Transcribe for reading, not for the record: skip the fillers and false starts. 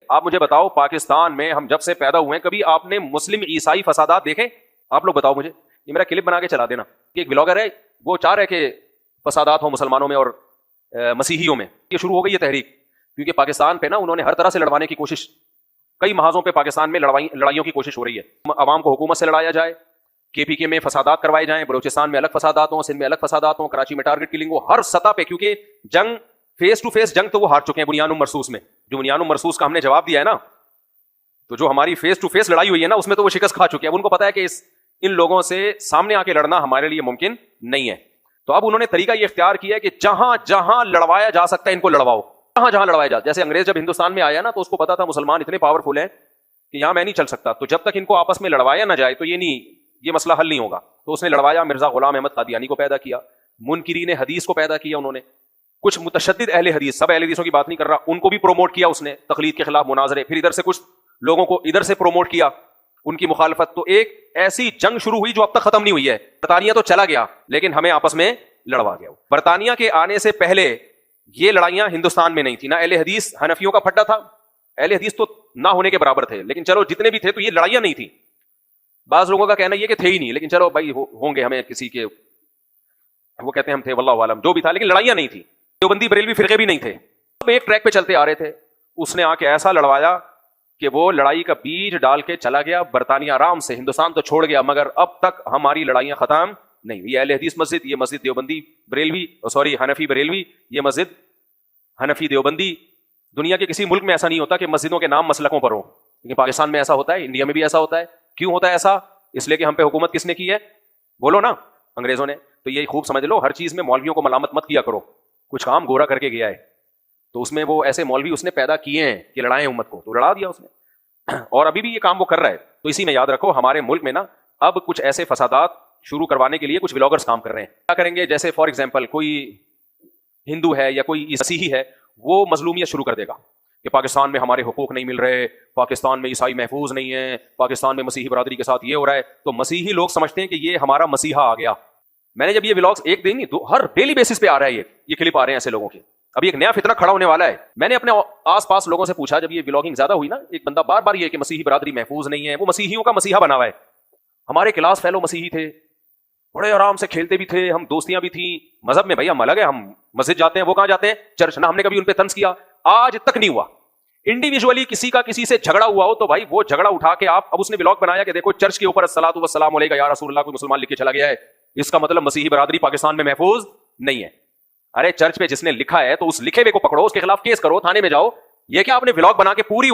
آپ مجھے بتاؤ پاکستان میں ہم جب سے پیدا ہوئے ہیں کبھی آپ نے مسلم عیسائی فسادات دیکھے؟ آپ لوگ بتاؤ مجھے. یہ میرا کلپ بنا کے چلا دینا کہ ایک بلاگر ہے وہ چاہ رہے کہ فسادات ہوں مسلمانوں میں اور مسیحیوں میں. یہ شروع ہو گئی یہ تحریک کیونکہ پاکستان پہ نا انہوں نے ہر طرح سے لڑوانے کی کوشش, کئی محاذوں پہ پاکستان میں لڑائیوں کی کوشش ہو رہی ہے. عوام کو حکومت سے لڑایا جائے, کے پی کے میں فسادات کروائے جائیں, بلوچستان میں الگ فسادات ہوں, سندھ میں الگ فسادات ہوں, کراچی میں ٹارگٹ کلنگ ہو, ہر سطح پہ. کیونکہ جنگ فیس ٹو فیس جنگ تو وہ ہار چکے ہیں بنیان مرصوص میں. جو بنیان مرصوص کا ہم نے جواب دیا ہے نا, تو جو ہماری فیس ٹو فیس لڑائی ہوئی ہے نا اس میں تو وہ شکست کھا چکے ہیں. اب ان کو پتا ہے کہ ان لوگوں سے سامنے آ کے لڑنا ہمارے لیے ممکن نہیں ہے. تو اب انہوں نے طریقہ یہ اختیار کیا ہے کہ جہاں جہاں لڑوایا جا سکتا ہے ان کو لڑواؤ, جہاں جہاں لڑوایا جاتا. جیسے انگریز جب ہندوستان میں آیا نا تو اس کو پتا تھا مسلمان اتنے پاورفل ہیں کہ یہاں میں نہیں چل سکتا, تو جب تک ان کو آپس میں لڑوایا نہ جائے تو یہ مسئلہ حل نہیں ہوگا. تو اس نے لڑوایا, مرزا غلام احمد قادیانی کو پیدا کیا, منکرین حدیث کو پیدا کیا انہوں نے, کچھ متشدد اہل حدیث, سب اہل حدیثوں کی بات نہیں کر رہا, ان کو بھی پروموٹ کیا اس نے, تقلید کے خلاف مناظرے. پھر ادھر سے کچھ لوگوں کو ادھر سے پروموٹ کیا, ان کی مخالفت. تو ایک ایسی جنگ شروع ہوئی جو اب تک ختم نہیں ہوئی ہے. برطانیہ تو چلا گیا لیکن ہمیں آپس میں لڑوا گیا. برطانیہ کے آنے سے پہلے یہ لڑائیاں ہندوستان میں نہیں تھی. نہ اہل حدیث حنفیوں کا پھڈا تھا, اہل حدیث تو نہ ہونے کے برابر تھے, لیکن چلو جتنے بھی تھے تو یہ لڑائیاں نہیں تھی. بعض لوگوں کا کہنا یہ کہ تھے ہی نہیں, لیکن چلو بھائی ہوں گے, ہمیں کسی کے وہ کہتے ہیں ہم تھے, واللہ عالم, جو بھی تھا, لیکن لڑائیاں نہیں تھی. دیوبندی بریلوی فرقے بھی نہیں تھے, سب ایک ٹریک پہ چلتے آ رہے تھے. اس نے آ کے ایسا لڑوایا کہ وہ لڑائی کا بیج ڈال کے چلا گیا. برطانیہ آرام سے ہندوستان تو چھوڑ گیا, مگر اب تک ہماری لڑائیاں ختم نہیں. یہ اہل حدیث مسجد, یہ مسجد دیوبندی بریلوی, حنفی بریلوی, یہ مسجد حنفی دیوبندی. دنیا کے کسی ملک میں ایسا نہیں ہوتا کہ مسجدوں کے نام مسلکوں پر ہو, لیکن پاکستان میں ایسا ہوتا ہے, انڈیا میں بھی ایسا ہوتا ہے. کیوں ہوتا ہے ایسا؟ اس لیے کہ ہم پہ حکومت کس نے کی ہے؟ بولو نا, انگریزوں نے. تو یہ خوب سمجھ لو, ہر چیز میں مولویوں کو ملامت مت کیا کرو. کچھ کام گورا کر کے گیا ہے تو اس میں وہ ایسے مولوی اس نے پیدا کیے ہیں کہ لڑائیں امت کو, تو لڑا دیا اس نے, اور ابھی بھی یہ کام وہ کر رہا ہے. تو اسی میں یاد رکھو ہمارے ملک میں نا اب کچھ ایسے فسادات شروع کروانے کے لیے کچھ بلاگرز کام کر رہے ہیں. کیا کریں گے؟ جیسے فار ایگزامپل کوئی ہندو ہے یا کوئی مسیحی ہے, وہ مظلومیت شروع کر دے گا کہ پاکستان میں ہمارے حقوق نہیں مل رہے, پاکستان میں عیسائی محفوظ نہیں ہے, پاکستان میں مسیحی برادری کے ساتھ یہ ہو رہا ہے. تو مسیحی لوگ سمجھتے ہیں کہ یہ ہمارا مسیحا آ گیا. میں نے جب یہ ولاگز ایک دن نہیں, ہر ڈیلی بیسس پہ آ رہا ہے, یہ کلپ آ رہے ہیں ایسے لوگوں کے. ابھی ایک نیا فتنہ کھڑا ہونے والا ہے. میں نے اپنے آس پاس لوگوں سے پوچھا, جب یہ ولاگنگ زیادہ ہوئی نا, ایک بندہ بار بار یہ کہ مسیحی برادری محفوظ نہیں ہے, وہ مسیحیوں کا مسیحا بنا ہوا ہے. ہمارے کلاس فیلو مسیحی تھے, بڑے آرام سے کھیلتے بھی تھے, ہم دوستیاں بھی تھیں. مذہب میں بھائی ہم الگ ہیں, ہم مسجد جاتے ہیں, وہ کہاں جاتے ہیں؟ چرچ. نہ ہم نے کبھی ان پہ طنز کیا, آج تک نہیں ہوا. انڈیویجولی کسی کا کسی سے جھگڑا ہوا ہو تو بھائی وہ جھگڑا اٹھا کے آپ, اب اس نے ولاگ بنایا کہ دیکھو چرچ کے اوپر الصلاۃ والسلام علیکہ یا رسول اللہ کوئی مسلمان لکھ کے چلا گیا ہے, اس کا مطلب مسیحی برادری پاکستان میں محفوظ نہیں ہے. ارے چرچ پہ جس نے لکھا ہے تو اس لکھے ہوئے کو پکڑو, اس کے خلاف کیس کرو, تھانے میں جاؤ. یہ کیا آپ نے ولاگ بنا کے پوری